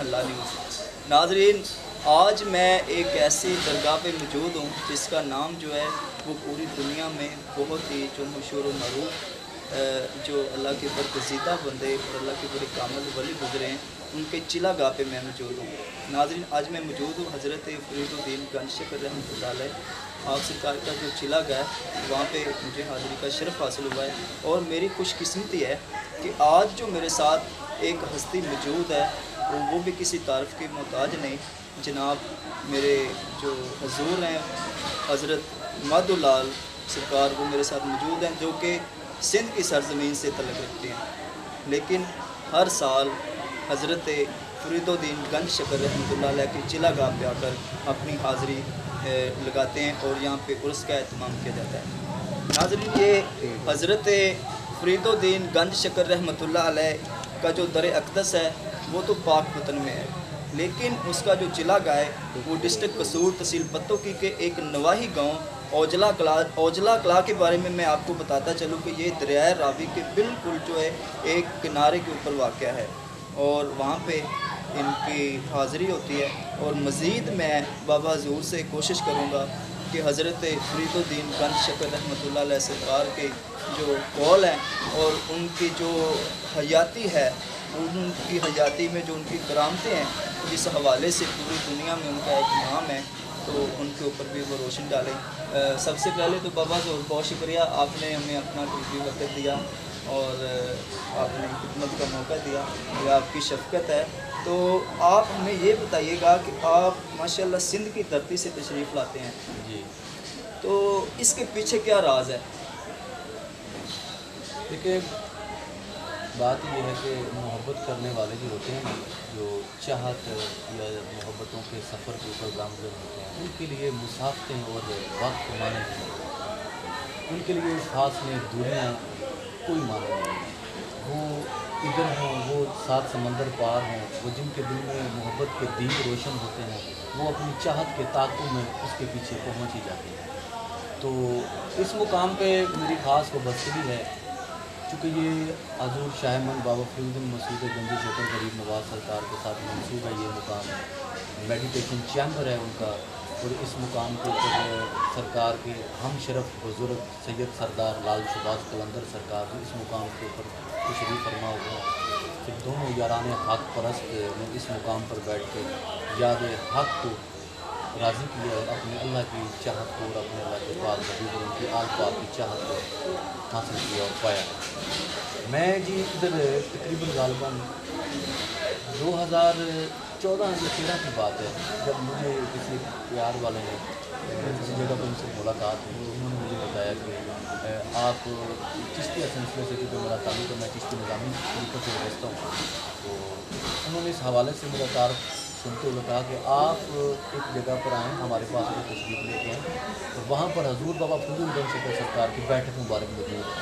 محلہ نیوز۔ ناظرین، آج میں ایک ایسی درگاہ پہ موجود ہوں جس کا نام جو ہے وہ پوری دنیا میں بہت ہی جو مشہور و معروف جو اللہ کے برگزیدہ بندے اور اللہ کے بڑے کامل ولی گزرے ہیں ان کے چلا گاہ پہ میں موجود ہوں۔ ناظرین، آج میں موجود ہوں حضرت فرید الدین گنج شکر رحمۃ اللہ علیہ آپ سرکار کا جو چلا گاہ ہے وہاں پہ مجھے حاضری کا شرف حاصل ہوا ہے، اور میری خوش قسمتی ہے کہ آج جو میرے ساتھ ایک ہستی موجود ہے وہ بھی کسی تعارف کے محتاج نہیں، جناب میرے جو حضور ہیں حضرت مادھو لال سرکار، وہ میرے ساتھ موجود ہیں جو کہ سندھ کی سرزمین سے تعلق رکھتے ہیں، لیکن ہر سال حضرت فرید الدین گنج شکر رحمۃ اللہ علیہ کے چلا گاہ پہ آ کر اپنی حاضری لگاتے ہیں اور یہاں پہ عرس کا اہتمام کیا جاتا ہے۔ ناظرین، یہ حضرت فرید الدین گنج شکر رحمۃ اللہ علیہ کا جو در اقدس ہے وہ تو پاک وطن میں ہے، لیکن اس کا جو چلا گاہ ہے وہ ڈسٹرکٹ قصور تحصیل پتو کی کے ایک نواحی گاؤں اوجلا کلا کے بارے میں آپ کو بتاتا چلوں کہ یہ دریائے راوی کے بالکل جو ہے ایک کنارے کے اوپر واقع ہے، اور وہاں پہ ان کی حاضری ہوتی ہے۔ اور مزید میں بابا حضور سے کوشش کروں گا کہ حضرت فرید الدین گنج شکر رحمۃ اللہ علیہ سرکار کے جو قول ہیں اور ان کی جو حیاتی ہے، ان کی حیاتی میں جو ان کی کرامتیں ہیں، جس حوالے سے پوری دنیا میں ان کا ایک نام ہے، تو ان کے اوپر بھی وہ روشن ڈالیں۔ سب سے پہلے تو بابا ضرور بہت شکریہ، آپ نے ہمیں اپنا قیمتی وقت دیا اور آپ نے خدمت کا موقع دیا، یہ آپ کی شفقت ہے۔ تو آپ ہمیں یہ بتائیے گا کہ آپ ماشاءاللہ سندھ کی دھرتی سے تشریف لاتے ہیں جی، تو اس کے پیچھے کیا راز ہے؟ دیکھیے بات یہ ہے کہ محبت کرنے والے جو ہوتے ہیں نا، جو چاہت یا محبتوں کے سفر کے اوپر گامزن ہوتے ہیں، ان کے لیے مسافتیں اور وقت معنی نہیں ہوتے، ان کے لیے اس خاص میں دوریاں کوئی معنی نہیں ہے۔ وہ ادھر ہوں، وہ سات سمندر پار ہوں، وہ جن کے دل میں محبت کے دین روشن ہوتے ہیں، وہ اپنی چاہت کے تعاقب میں اس کے پیچھے پہنچ ہی جاتے ہیں۔ تو اس مقام پہ میری خاص وابستگی ہے، چونکہ یہ حضور شاہ من بابا فرید الدین مسعود گنج شکر غریب نواز سرکار کے ساتھ منسوب ہے۔ یہ مقام میڈیٹیشن چیمبر ہے ان کا، اور اس مقام کے اوپر سرکار کے ہم شرف بزرگ سید سردار لال شباز قلندر سرکار بھی اس مقام کے اوپر تشریف فرما ہوا ہے۔ پھر دونوں یاران حق پرست نے اس مقام پر بیٹھ کے یاد حق کو راضی کیا، اپنے اللہ کی چاہت کو اور اپنے اللہ کے پاک نبی اور ان کی آل پاک کی چاہت کو حاصل کیا اور پایا۔ میں جی ادھر تقریباً غالباً 2014 یا 13 کی بات ہے، جب مجھے کسی پیار والے نے کسی جگہ پر ان سے ملاقات ہوئی، انہوں نے مجھے بتایا کہ آپ چشتیہ سلسلے سے، کیونکہ میرا تعلق ہے، میں چشتی نظامی طریقے سے وابستہ ہوں، تو انہوں نے اس حوالے سے میرا تعارف سنتے ہوئے کہا کہ آپ ایک جگہ پر آئیں، ہمارے پاس ایک تشریف لے کے آئیں، اور وہاں پر حضور بابا فرید الدین شکر سرکار کی بیٹھک مبارک موجود ہے۔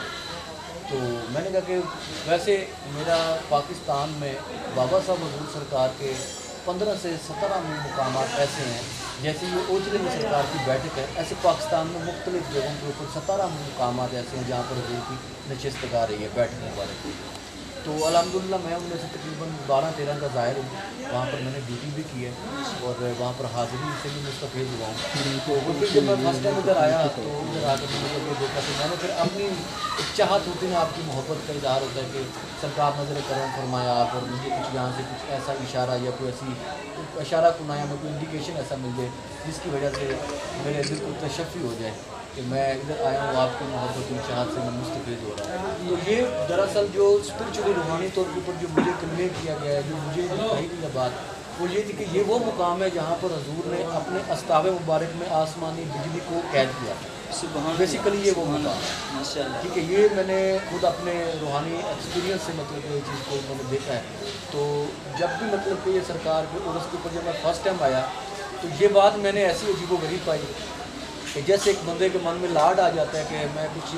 تو میں نے کہا کہ ویسے میرا پاکستان میں بابا صاحب حضور سرکار کے 15 سے 17 مقامات ایسے ہیں، جیسے یہ اوجلے میں سرکار کی بیٹھک ہے، ایسے پاکستان میں مختلف جگہوں کے اوپر 17 مقامات ایسے ہیں جہاں پر حضور کی نشست گاہ رہی ہے، بیٹھک مبارک۔ تو الحمدللہ میں ان میں سے تقریباً 12-13 کا ظاہر ہوں، وہاں پر میں نے ڈیوٹی بھی کی ہے اور وہاں پر حاضری سے بھی مستفید ہوا ہوں۔ تو پھر جب میں فرسٹ ٹائم ادھر آیا تو ادھر آ کر میں نے جب یہ دیکھا تو میں نے پھر اپنی ایک چاہت ہوتی ہے، آپ کی محبت کا اظہار ہوتا ہے کہ سرکار نظر کرم فرمایا آپ، اور مجھے کچھ یہاں سے کچھ ایسا اشارہ یا کوئی ایسی اشارہ کنایا میں کوئی انڈیکیشن ایسا مل جائے جس کی وجہ سے میرے دل کو تشفی ہو جائے کہ میں ادھر آیا ہوں، آپ کی محبت کی چاہت سے میں مستفید ہو رہا ہوں۔ تو یہ دراصل جو اسپرچولی روحانی طور کے اوپر جو مجھے کنوے کیا گیا ہے، جو مجھے کہی گئی بات، وہ یہ تھی کہ یہ وہ مقام ہے جہاں پر حضور نے اپنے استاو مبارک میں آسمانی بجلی کو قید کیا تھا۔ بیسیکلی یہ وہ مقام ہے، ٹھیک ہے۔ یہ میں نے خود اپنے روحانی ایکسپیرینس سے مطلب یہ چیز کو میں نے دیکھا ہے۔ تو جب بھی مطلب کہ یہ سرکار کے عرس کے اوپر جب میں فرسٹ ٹائم آیا تو یہ بات میں نے ایسی عجیب و غریب پائی کہ جیسے ایک بندے کے من میں لاڈ آ جاتا ہے کہ میں کچھ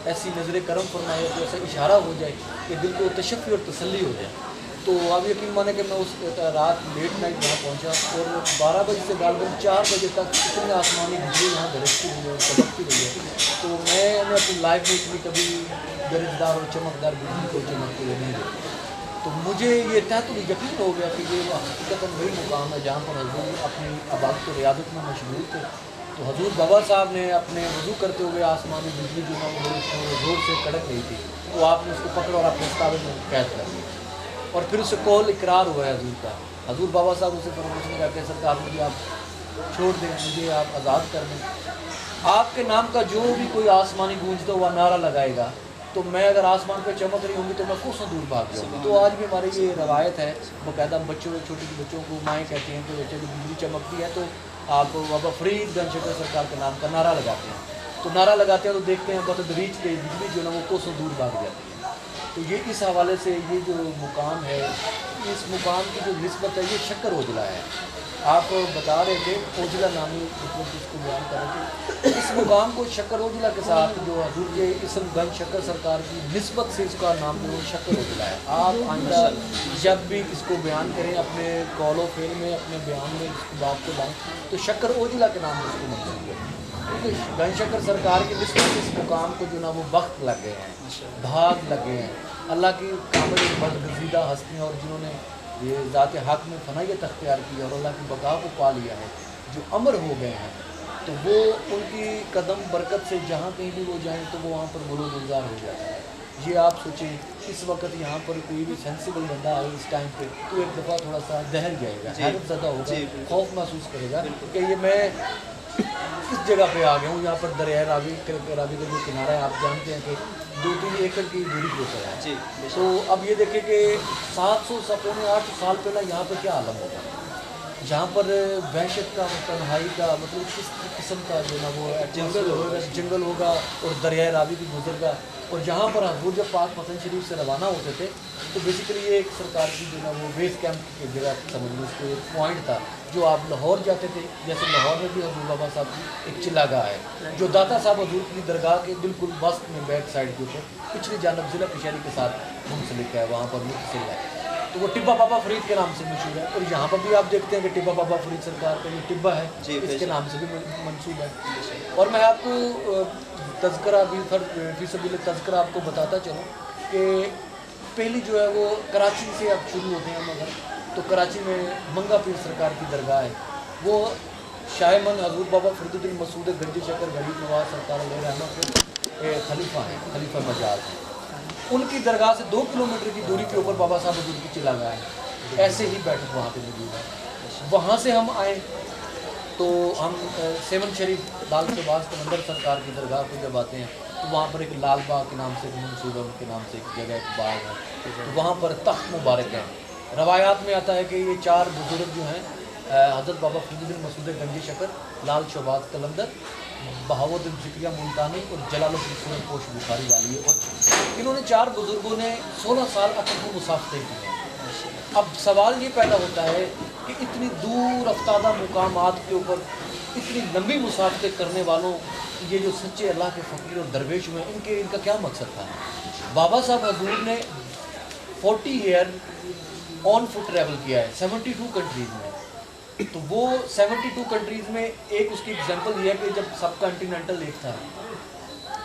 ایسی نظر کرم فرمایا تو ایسا اشارہ ہو جائے کہ دل کو تشفی اور تسلی ہو جائے۔ تو آپ یقین مانیں کہ میں اس رات لیٹ نائٹ وہاں پہنچا اور 12 بجے سے غالباً 4 بجے تک اتنے آسمانی بجلی وہاں گرجتی ہوئی ہے، چمکتی رہی ہے۔ تو میں نے اپنی لائف میں اتنی کبھی گرجدار اور چمکدار بجلی کو چمکتے ہوئے نہیں دیکھا۔ تو مجھے یہ تحت یقین ہو گیا کہ یہ حقیقت وہی مقام ہے جہاں پر حضور اپنی عبادت و ریاضت میں مشغول تھے. تو حضور بابا صاحب نے اپنے وضو کرتے ہوئے آسمانی بجلی جو ہے وہ زور سے کڑک رہی تھی, تو آپ نے اس کو پکڑا اور اپنے استعمال میں قید کر دیا, اور پھر اس سے قول اقرار ہوا ہے حضور کا. حضور بابا صاحب اسے پروموشن کر کے سرکار مجھے آپ چھوڑ دیں, مجھے آپ آزاد کر دیں, آپ کے نام کا جو بھی کوئی آسمانی گونجتا ہوا نعرہ لگائے گا تو میں اگر آسمان پہ چمک رہی ہوں گی تو میں کوسوں دور بھاگ جاؤں گی. تو آج بھی ہماری یہ روایت ہے, باقاعدہ بچوں چھوٹے بچوں کو مائیں کہتی ہیں کہ بچے کی بجلی چمکتی ہے تو آپ بابا فرید گنج شکر سرکار کے نام کا نعرہ لگاتے ہیں. تو نعرہ لگاتے ہیں تو دیکھتے ہیں بہت ریچ پہ بجلی جو ہے وہ کوسوں دور بھاگ جاتی ہے. تو یہ اس حوالے سے یہ جو مقام ہے, اس مقام کی جو نسبت ہے یہ شکر اوجلا ہے. آپ بتا رہے تھے اوجلا نامی مطلب جس کو بیان کر رہے تھے, اس مقام کو شکر اوجلا کے ساتھ جو حضور کے اسم گنج شکر سرکار کی نسبت سے اس کا نام جو شکر اوجلا ہے. آپ آئندہ جب بھی اس کو بیان کریں اپنے قول و فعل میں, اپنے بیان میں اس بات کو لائیں تو شکر اوجلا کے نام سے اس کو منسوب ہے, کیونکہ گنج شکر سرکار کی نسبت اس مقام کو جو نا وہ وقت لگ گئے ہیں, بھاگ لگے ہیں. اللہ کی کامل برگزیدہ ہستیاں اور جنہوں نے یہ ذات حق میں فنائیت اختیار کی اور اللہ کی بقا کو پا لیا ہے, جو امر ہو گئے ہیں, تو وہ ان کی قدم برکت سے جہاں کہیں بھی وہ جائیں تو وہ وہاں پر گلو گلزار ہو جاتا ہے. یہ آپ سوچیں اس وقت یہاں پر کوئی بھی سینسیبل بندہ آئے اس ٹائم پہ تو ایک دفعہ تھوڑا سا دہل جائے گا, حیرت زدہ ہوگا, خوف محسوس کرے گا کہ یہ میں اس جگہ پہ آ گیا ہوں. یہاں پر دریائے راوی کا جو کنارہ ہے آپ جانتے ہیں کہ 2-3 ایکڑ کی دوری کے اوپر ہے. تو اب یہ دیکھیں کہ 700-800 سال پہلے یہاں پہ کیا عالم ہوگا, جہاں پر وحشت کا, تنہائی کا, مطلب کس قسم کا جو نا وہ جنگل ہوگا اور دریائے راوی بھی گزر گا. اور جہاں پر حضور جب پاک پتن شریف سے روانہ ہوتے تھے تو بیسیکلی یہ ایک سرکار کی جو نا وہ بیس کیمپ کی جگہ سمجھ لیں, اس کو ایک پوائنٹ تھا. جو آپ لاہور جاتے تھے, جیسے لاہور میں بھی حضور بابا صاحب کی ایک چلا گاہ ہے جو داتا صاحب حضور کی درگاہ کے بالکل وسط میں بیک سائڈ کے اوپر پچھلی جانب ضلع پشیری کے ساتھ منسلک ہے, وہاں پر متصل ہے. تو وہ ٹبا بابا فرید کے نام سے مشہور ہے, اور یہاں پر بھی آپ دیکھتے ہیں کہ ٹبا بابا فرید سرکار کا یہ ٹبا ہے اس کے نام سے بھی منسوب ہے. اور میں آپ کو تذکرہ بھی فی سبیل تذکرہ آپ کو بتاتا چلوں کہ پہلی جو ہے وہ کراچی سے اب شروع ہوتے ہیں مگر, تو کراچی میں منگا پیر سرکار کی درگاہ ہے. وہ شاہ من حضور بابا فرید الدین مسعود گنج شکر غریب نواز سرکار علیہ رحمۃ کے خلیفہ ہیں, خلیفہ مجاز ہیں. ان کی درگاہ سے 2 کلومیٹر کی دوری کے اوپر بابا صاحب حضور کی چلا گیا ہے, ایسے ہی بیٹھک وہاں پہ موجود ہے. وہاں سے ہم آئے تو ہم سیون شریف لال شہباز قلندر سرکار کی درگاہ کو جب آتے ہیں تو وہاں پر ایک لال باغ کے نام سے منصوبہ ان کے نام سے ایک جگہ ایک باغ ہے, تو وہاں پر تخت مبارک ہے. روایات میں آتا ہے کہ یہ 4 بزرگ جو ہیں حضرت بابا فرید الدین مسعود گنج شکر, لال شہباز قلندر, بہاوت ذکریہ ملتانی اور جلال الدین سورہ پوش بخاری والی ہے, اور انہوں نے 4 بزرگوں نے 16 سال اکٹھے مسافتیں کی ہیں. اب سوال یہ پیدا ہوتا ہے کہ اتنی دور افتادہ مقامات کے اوپر اتنی لمبی مسافتیں کرنے والوں, یہ جو سچے اللہ کے فقیر اور درویش ہوئے ان کا کیا مقصد تھا. بابا صاحب حضور نے 40 ایئر آن فٹ ٹریول کیا ہے 72 کنٹریز میں. تو وہ 72 کنٹریز میں ایک اس کی ایگزامپل یہ ہے کہ جب سب کنٹیننٹل ایک تھا,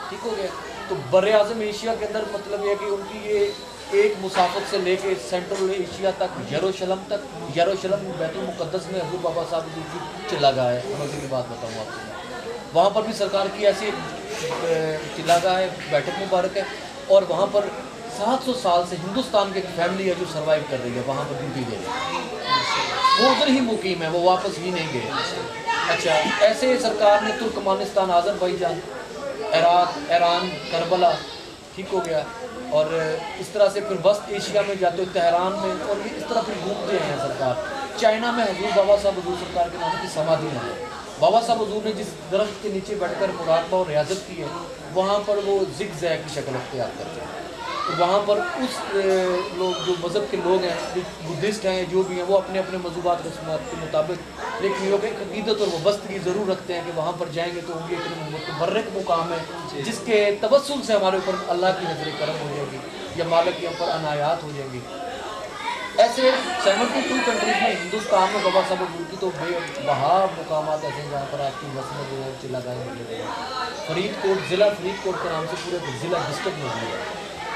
ٹھیک ہو گیا, تو بر اعظم ایشیا کے اندر مطلب یہ ہے کہ ان کی یہ ایک مسافت سے لے کے سینٹرل ایشیا تک, یروشلم تک, یروشلم بیت المقدس میں حضور بابا صاحب حضور کی چلا گاہ ہے. مزے کی بات بتاؤں آپ کو, وہاں پر بھی سرکار کی ایسی چلا گاہ ہے, بیٹھک مبارک ہے, اور وہاں پر 700 سال سے ہندوستان کی ایک فیملی ہے جو سروائیو کر رہی ہے, وہاں پر ڈیوٹی دے رہی ہے, وہ ادھر ہی مقیم ہے, وہ واپس ہی نہیں گئے. اچھا, ایسے سرکار نے ترکمانستان, آذربائیجان, عراق, ایران, کربلا, ٹھیک ہو گیا, اور اس طرح سے پھر وسط ایشیا میں جاتے ہو تہران میں, اور یہ اس طرح پھر گھومتے ہیں سرکار. چائنا میں حضور بابا صاحب حضور سرکار کے نام کی سمادھی ہے. بابا صاحب حضور نے جس درخت کے نیچے بیٹھ کر مراقبہ اور ریاضت کی ہے وہاں پر وہ زگ زیگ کی شکل اختیار کرتے ہیں. تو وہاں پر اس لوگ جو مذہب کے لوگ ہیں, بدھسٹ ہیں, جو بھی ہیں, وہ اپنے اپنے مذہبات رسومات کے مطابق, لیکن یہ ایک عقیدت اور وابستگی ضرور رکھتے ہیں کہ وہاں پر جائیں گے تو ان کی ایک متبرک مقام ہے جس کے توسل سے ہمارے اوپر اللہ کی نظر کرم ہو جائے گی یا مالک کے اوپر عنایات ہو جائیں گی. ایسے 72 کنٹریز میں ہندوستان میں بابا صاحب حضور کی تو بے بہا مقامات ایسے ہیں جہاں پر آپ کی مسجد جو ہے چلا گاہیں موجود ہے. فرید کوٹ, ضلع فرید کوٹ کے نام سے پورے ضلع ڈسٹرکٹ موجود ہے.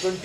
20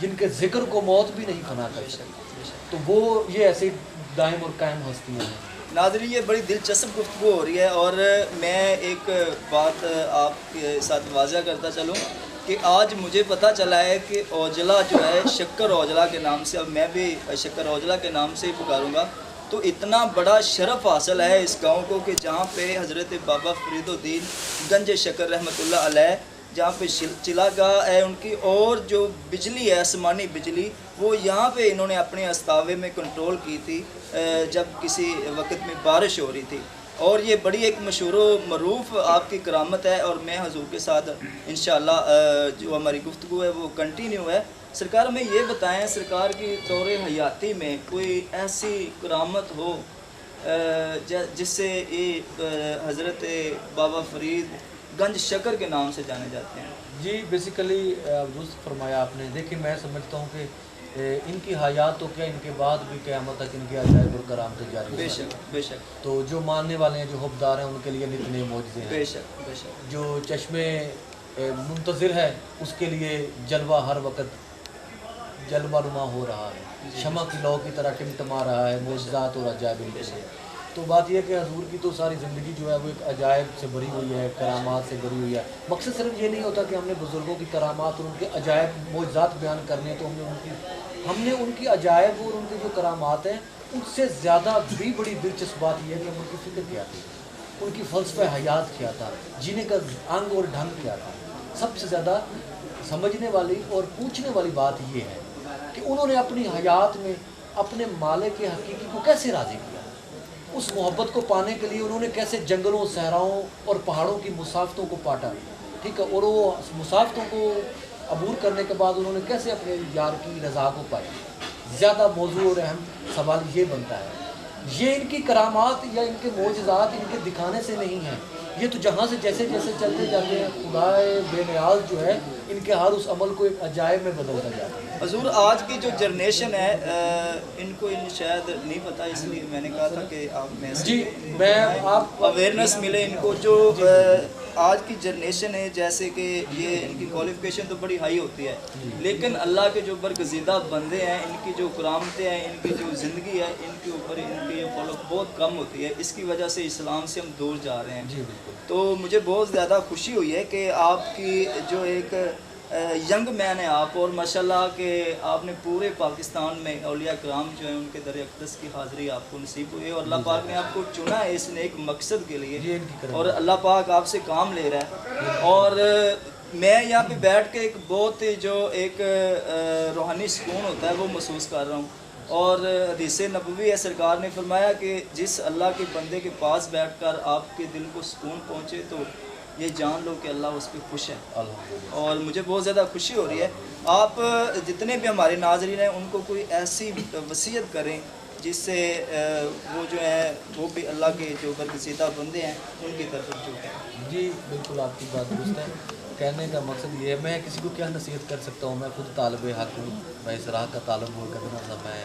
جن کے ذکر کو موت بھی نہیں فنا کر سکتی، تو وہ یہ ایسے دائم اور قائم ہستیاں ہیں۔ ناظرین یہ بڑی دلچسپ گفتگو ہو رہی ہے، اور میں ایک بات آپ کے ساتھ واضح کرتا چلوں کہ آج مجھے پتہ چلا ہے کہ اوجلا جو ہے شکر اوجلا کے نام سے، اب میں بھی شکر اوجلا کے نام سے ہی پکاروں گا، تو اتنا بڑا شرف حاصل ہے اس گاؤں کو کہ جہاں پہ حضرت بابا فرید الدین گنج شکر رحمۃ اللہ علیہ، جہاں پہ چلا گاہ ہے ان کی، اور جو بجلی ہے آسمانی بجلی، وہ یہاں پہ انہوں نے اپنے استاوے میں کنٹرول کی تھی جب کسی وقت میں بارش ہو رہی تھی، اور یہ بڑی ایک مشہور و معروف آپ کی کرامت ہے، اور میں حضور کے ساتھ انشاءاللہ جو ہماری گفتگو ہے وہ کنٹینیو ہے۔ سرکار ہمیں یہ بتائیں، سرکار کی دور حیاتی میں کوئی ایسی کرامت ہو جس سے یہ حضرت بابا فرید گنج شکر کے نام سے جانے جاتے ہیں؟ جی بیسیکلی درست فرمایا آپ نے۔ دیکھیں میں سمجھتا ہوں کہ ان کی حیات تو کیا، ان کے بعد بھی قیامت تک ان کے عجائب اور کرامتیں جاری بے ہیں۔ شک بے شک، تو جو ماننے والے ہیں، جو حبدار ہیں، ان کے لیے نت نئے معجزے ہیں۔ بے شک بے شک، جو چشمے منتظر ہے اس کے لیے جلوہ ہر وقت جلوہ نما ہو رہا ہے، شمع کی لو کی طرح ٹمٹما رہا ہے، معجزات اور عجائب ان کے لیے۔ تو بات یہ ہے کہ حضور کی تو ساری زندگی جو ہے وہ ایک عجائب سے بھری ہوئی ہے، کرامات سے بھری ہوئی ہے۔ مقصد صرف یہ نہیں ہوتا کہ ہم نے بزرگوں کی کرامات اور ان کے عجائب معجزات بیان کرنے، تو ہم نے ان کی عجائب اور ان کی جو کرامات ہیں ان سے زیادہ بھی بڑی دلچسپ بات یہ ہے کہ ہم ان کی فکر کیا تھی، ان کی فلسفہ حیات کیا تھا، جینے کا انگ اور ڈھنگ کیا تھا۔ سب سے زیادہ سمجھنے والی اور پوچھنے والی بات یہ ہے کہ انہوں نے اپنی حیات میں اپنے مالک حقیقی کو کیسے راضی کیا، اس محبت کو پانے کے لیے انہوں نے کیسے جنگلوں، صحراؤں اور پہاڑوں کی مسافتوں کو پاٹا، ٹھیک ہے، اور وہ مسافتوں کو عبور کرنے کے بعد انہوں نے کیسے اپنے یار کی رضا کو پایا۔ زیادہ موضوع اور اہم سوال یہ بنتا ہے، یہ ان کی کرامات یا ان کے معجزات ان کے دکھانے سے نہیں ہیں، یہ تو جہاں سے جیسے جیسے چلتے جاتے ہیں خدا بے نیاز جو ہے ان کے ہر اس عمل کو ایک عجائب میں بدلتا جاتا ہے۔ حضور آج کی جو جنریشن ہے ان کو شاید نہیں پتہ، اس لیے میں نے کہا تھا کہ آپ میں جی میں آپ اویئرنیس ملے ان کو، جو آج کی جنریشن ہے، جیسے کہ یہ ان کی کوالیفیکیشن تو بڑی ہائی ہوتی ہے، لیکن اللہ کے جو برگزیدہ بندے ہیں، ان کی جو کرامتیں ہیں، ان کی جو زندگی ہے، ان کے اوپر ان کی فالو بہت کم ہوتی ہے، اس کی وجہ سے اسلام سے ہم دور جا رہے ہیں۔ جی بالکل۔ تو مجھے بہت زیادہ خوشی ہوئی ہے کہ آپ کی جو ایک ینگ مین ہے آپ، اور ماشاءاللہ کہ آپ نے پورے پاکستان میں اولیاء کرام جو ہیں ان کے در اقدس کی حاضری آپ کو نصیب ہوئی ہے، اور اللہ پاک نے آپ کو چنا ہے اس نے ایک مقصد کے لیے، اور اللہ پاک آپ سے کام لے رہا ہے۔ اور میں یہاں پہ بیٹھ کے ایک بہت جو ایک روحانی سکون ہوتا ہے وہ محسوس کر رہا ہوں، اور حدیث نبوی ہے، سرکار نے فرمایا کہ جس اللہ کے بندے کے پاس بیٹھ کر آپ کے دل کو سکون پہنچے تو یہ جان لو کہ اللہ اس پہ خوش ہے، اور مجھے بہت زیادہ خوشی ہو رہی ہے۔ آپ جتنے بھی ہمارے ناظرین ہیں ان کو کوئی ایسی وصیت کریں جس سے وہ جو ہے وہ بھی اللہ کے جو برگزیدہ بندے ہیں ان کی طرف رجوع کریں۔ جی بالکل آپ کی بات درست ہے۔ کہنے کا مقصد یہ ہے، میں کسی کو کیا نصیحت کر سکتا ہوں، میں خود طالب حق ہوں، میں اس راہ کا طالب ہوں، کبھی نہ میں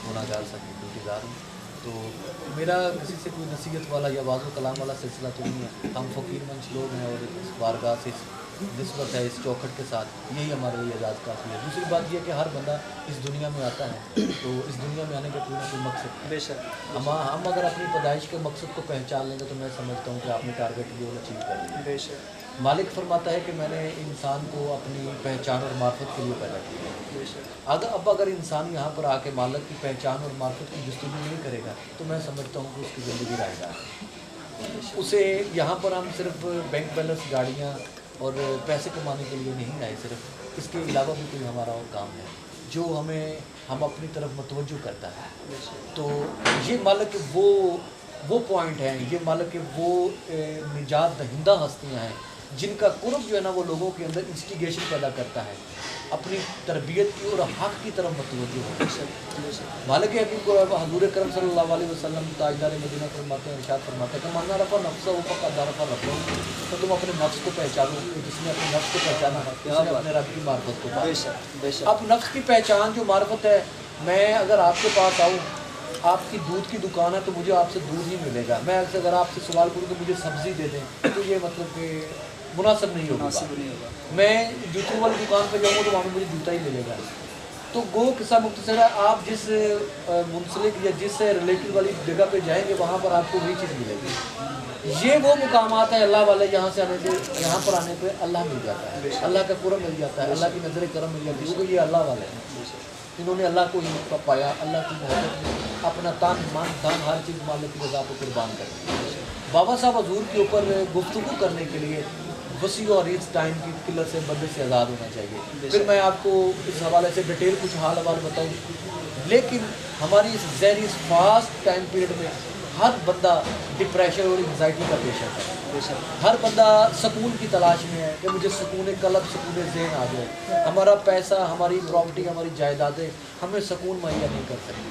گناہ گار گزار ہوں، تو میرا کسی سے کوئی نصیحت والا یا واضح کلام والا سلسلہ تو نہیں ہے۔ ہم فقیر منش لوگ ہیں، اور اس بارگاہ سے نسبت ہے، اس چوکھٹ کے ساتھ یہی ہمارے لیے اعزاز کافی ہے۔ دوسری بات یہ کہ ہر بندہ اس دنیا میں آتا ہے تو اس دنیا میں آنے کا کوئی نہ کوئی مقصد، بے شک ہم اگر اپنی پیدائش کے مقصد کو پہچان لیں گے تو میں سمجھتا ہوں کہ آپ نے ٹارگیٹ جو اچیو کر لیا۔ بے شک مالک فرماتا ہے کہ میں نے انسان کو اپنی پہچان اور معرفت کے لیے پیدا کیا۔ بے شک اگر انسان یہاں پر آ کے مالک کی پہچان اور معرفت کی جستجو نہیں کرے گا تو میں سمجھتا ہوں کہ اس کی زندگی رائے گا اسے یہاں پر ہم صرف بینک بیلنس، گاڑیاں اور پیسے کمانے کے لیے نہیں آئے، صرف اس کے علاوہ بھی کوئی ہمارا اور کام ہے جو ہم اپنی طرف متوجہ کرتا ہے۔ تو یہ مالک وہ پوائنٹ ہیں، یہ مالک وہ نجات دہندہ ہستیاں ہیں جن کا قرب جو ہے نا وہ لوگوں کے اندر انسٹیگیشن پیدا کرتا ہے اپنی تربیت کی اور حق کی طرف متوجہ ہو۔ مالک حکیم کو حضور کرم صلی اللہ علیہ وسلم تاجدار مدینہ فرماتے ہیں، ارشاد فرماتے ہیں کہ من عرف نفسہ فقد عرف ربہ، تو تم اپنے نفس کو پہچانو، جس نے اپنے نفس کو پہچانا ہے اس نے اپنے رب کی معرفت کو پایا۔ اب نفس کی پہچان جو معرفت ہے، میں اگر آپ کے پاس آؤں، آپ کی دودھ کی دکان ہے تو مجھے آپ سے دودھ ہی ملے گا، میں اگر آپ سے سوال کروں کہ مجھے سبزی دے دیں تو یہ مطلب کہ مناسب نہیں ہوگا۔ میں جوتوں والی دکان پہ جاؤں گا تو وہاں پہ مجھے جوتا ہی ملے گا، تو گو قصہ مختصر ہے، آپ جس منسلک یا جس سے ریلیٹڈ والی جگہ پہ جائیں گے وہاں پر آپ کو وہی چیز ملے گی۔ یہ وہ مقامات ہیں اللہ والے جہاں سے آنے سے یہاں پر آنے پہ اللہ مل جاتا ہے، اللہ کا قرب مل جاتا ہے، اللہ کی نظر کرم مل جاتی ہے، کیونکہ یہ اللہ والے ہیں، انہوں نے اللہ کو ہی پایا، اللہ کی محبت میں اپنا تن من دھن ہر چیز مالک کی رضا کو قربان کر دی۔ بابا صاحب حضور کے اوپر گفتگو کرنے کے لیے وسیع اور اس ٹائم کی قلت سے بندے سے آزاد ہونا چاہیے۔ پھر میں آپ کو اس حوالے سے ڈیٹیل کچھ حال حوال بتاؤں، لیکن ہماری اس زہری اس فاسٹ ٹائم پیریڈ میں ہر بندہ ڈپریشن اور انگزائٹی کا پیشنٹ ہے، ہر بندہ سکون کی تلاش میں ہے کہ مجھے سکون قلب سکون ذہن آ جائے۔ ہمارا پیسہ، ہماری پراپرٹی، ہماری جائیدادیں ہمیں سکون مہیا نہیں کر سکتی۔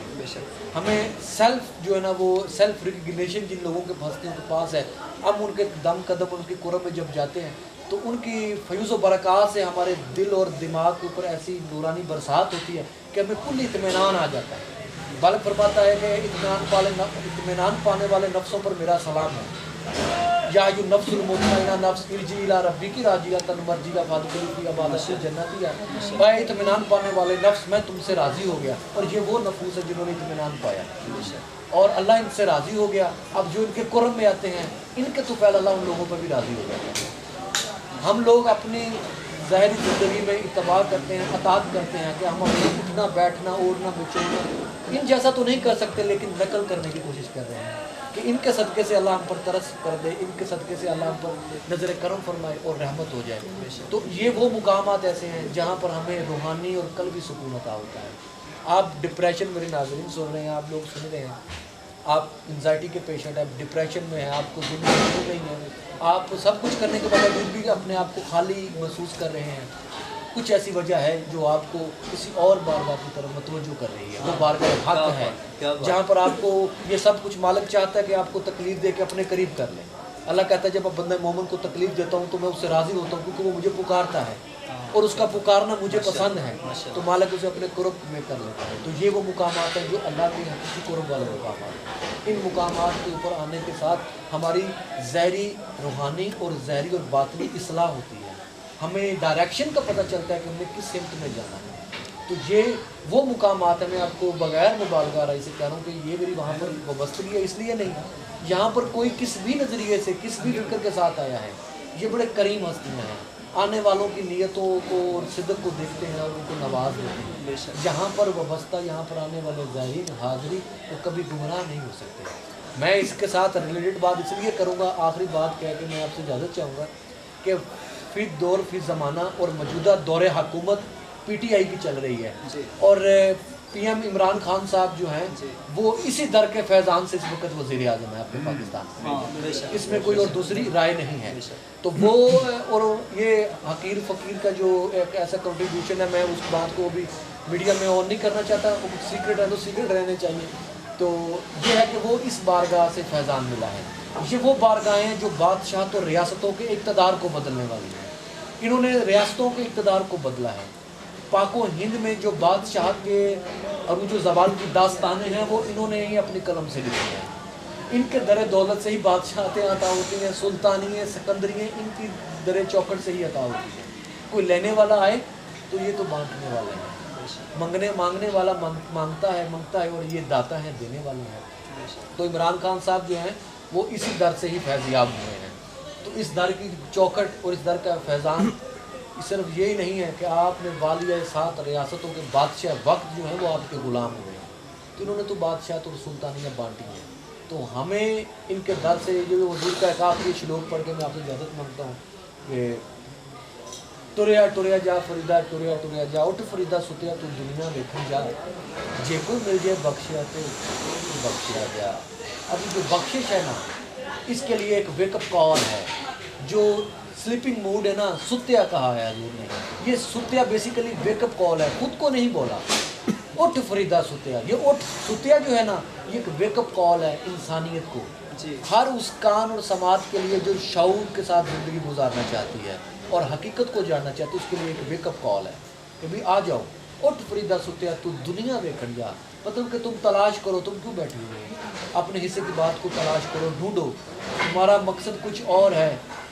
ہمیں سیلف جو ہے نا وہ سیلف ریکگنیشن جن لوگوں کے ہستیوں کے پاس ہے، ہم ان کے دم قدم ان کے قرب میں جب جاتے ہیں تو ان کی فیوز و برکات سے ہمارے دل اور دماغ کے اوپر ایسی نورانی برسات ہوتی ہے کہ ہمیں کل اطمینان آ جاتا ہے۔ بالک فرماتا ہے کہ اطمینان پانے والے نفسوں پر میرا سلام ہے، یا ایو نفس المطمئنہ نفس ارجعی الی ربک راضیۃ مرضیہ فادخلی فی عبادی الجنت، اے اطمینان پانے والے نفس میں تم سے راضی ہو گیا۔ اور یہ وہ نفوس ہے جنہوں نے اطمینان پایا اور اللہ ان سے راضی ہو گیا۔ اب جو ان کے قرب میں آتے ہیں ان کے تو پہلے اللہ ان لوگوں پر بھی راضی ہو گیا۔ ہم لوگ اپنی ظاہری زندگی میں اتباع کرتے ہیں، اطاعت کرتے ہیں کہ ہم اپنے اٹھنا بیٹھنا اوڑھنا بچھونا ان جیسا تو نہیں کر سکتے، لیکن نقل کرنے کی کوشش کر رہے ہیں کہ ان کے صدقے سے اللہ ہم پر ترس کر دے، ان کے صدقے سے اللہ ہم پر نظر کرم فرمائے اور رحمت ہو جائے۔ تو یہ وہ مقامات ایسے ہیں جہاں پر ہمیں روحانی اور قلبی سکون عطا ہوتا ہے۔ آپ ڈپریشن، میرے ناظرین سن رہے ہیں، آپ لوگ سن رہے ہیں، آپ انزائٹی کے پیشنٹ ہیں، ڈپریشن میں ہیں، آپ کو زندگی نہیں ہے، آپ سب کچھ کرنے کے باوجود بھی اپنے آپ کو خالی محسوس کر رہے ہیں، کچھ ایسی وجہ ہے جو آپ کو کسی اور بارگاہ کی طرف متوجہ کر رہی ہے، وہ بارگاہ حق ہے جہاں پر آپ کو یہ سب کچھ مالک چاہتا ہے کہ آپ کو تکلیف دے کے اپنے قریب کر لیں۔ اللہ کہتا ہے جب اب بندہ مومن کو تکلیف دیتا ہوں تو میں اس سے راضی ہوتا ہوں کیونکہ وہ مجھے پکارتا ہے اور اس کا پکارنا مجھے پسند ہے، تو مالک اسے اپنے قرب میں کر لیتا ہے۔ تو یہ وہ مقامات ہیں جو اللہ کے حقیقی قرب والے مقامات ہیں۔ ان مقامات کے اوپر آنے کے ساتھ ہماری ظاہری روحانی اور ظاہری اور باطنی اصلاح ہوتی ہے، ہمیں ڈائریکشن کا پتہ چلتا ہے کہ ہم نے کس سمت میں جانا ہے۔ تو یہ وہ مقامات ہیں، میں آپ کو بغیر مبالغہ رائے سے کہہ رہا ہوں کہ یہ میری وہاں پر وابستگی ہے اس لیے نہیں، یہاں پر کوئی کس بھی نظریے سے کس بھی فکر کے ساتھ آیا ہے، یہ بڑے کریم ہستیاں ہیں، آنے والوں کی نیتوں کو اور صدق کو دیکھتے ہیں اور ان کو نواز دیتے ہیں۔ یہاں پر وابستہ، یہاں پر آنے والے زائرین حاضری وہ کبھی گمراہ نہیں ہو سکتے۔ میں اس کے ساتھ ریلیٹڈ بات اس لیے کروں گا، آخری بات کہہ کے میں آپ سے اجازت چاہوں گا کہ فی دور فی زمانہ اور موجودہ دور حکومت پی ٹی آئی کی چل رہی ہے اور پی ایم عمران خان صاحب جو ہیں وہ اسی در کے فیضان سے اس وقت وزیر اعظم ہے اپنے پاکستان میں، اس میں کوئی اور دوسری رائے نہیں ہے۔ تو وہ اور یہ حقیر فقیر کا جو ایک ایسا کنٹریبیوشن ہے، میں اس بات کو بھی میڈیا میں آن نہیں کرنا چاہتا، سیکرٹ ہے تو سیکرٹ رہنے چاہیے۔ تو یہ ہے کہ وہ اس بارگاہ سے فیضان ملا ہے، یہ وہ بارگاہیں ہیں جو بادشاہت اور ریاستوں کے اقتدار کو بدلنے والی ہیں۔ انہوں نے ریاستوں کے اقتدار کو بدلا ہے۔ پاک و ہند میں جو بادشاہت کے عروج و زوال کی داستانیں ہیں وہ انہوں نے ہی اپنی قلم سے لکھی ہیں۔ ان کے در دولت سے ہی بادشاہتیں عطا ہوتی ہیں، سلطانییں سکندرییں ان کی در چوکھٹ سے ہی عطا ہوتی ہیں۔ کوئی لینے والا آئے تو یہ تو بانٹنے والے ہیں، مانگنے والا مانگتا ہے اور یہ داتا ہے دینے والے ہیں۔ تو عمران خان صاحب جو ہیں وہ اسی در سے ہی فیضیاب ہوئے ہیں۔ تو اس در کی چوکھٹ اور اس در کا فیضان صرف یہی نہیں ہے کہ آپ نے والیہ 7 ریاستوں کے بادشاہ وقت جو ہیں وہ آپ کے غلام ہوئے ہیں، تو انہوں نے تو بادشاہت اور سلطانیاں بانٹی ہیں۔ تو ہمیں ان کے در سے جو حضور کا ایک آخری شلوک پڑھ کے میں آپ سے اجازت مانگتا ہوں کہ ٹریا ٹریا جا فریدا ٹریا ٹریا جا اٹھ فریدا ستیا تو دنیا دیکھن جا، جے کوئی مل جائے بخشیا تو بخشیا جا۔ ابھی جو بخشش ہے نا اس کے لیے ایک ویک اپ کال ہے، جو سلیپنگ موڈ ہے نا، ستیا کہا ہے حضور نے، یہ ستیا بیسیکلی ویک اپ کال ہے، خود کو نہیں بولا، اٹھ فریدا ستیا، یہ اٹھ ستیا جو ہے نا یہ ایک ویک اپ کال ہے انسانیت کو، ہر اس کان اور سماعت کے لیے جو شعور کے ساتھ زندگی گزارنا چاہتی ہے اور حقیقت کو جاننا چاہتی ہے، اس کے لیے ایک ویک اپ کال ہے کہ بھی آ جاؤ، اٹھ فریدا ستیا تو دنیا دیکھن جا۔ مطلب کہ تم تلاش کرو، تم کیوں بیٹھے ہوئے ہو، اپنے حصے کی بات کو تلاش کرو، ڈھونڈو، تمہارا مقصد کچھ اور ہے،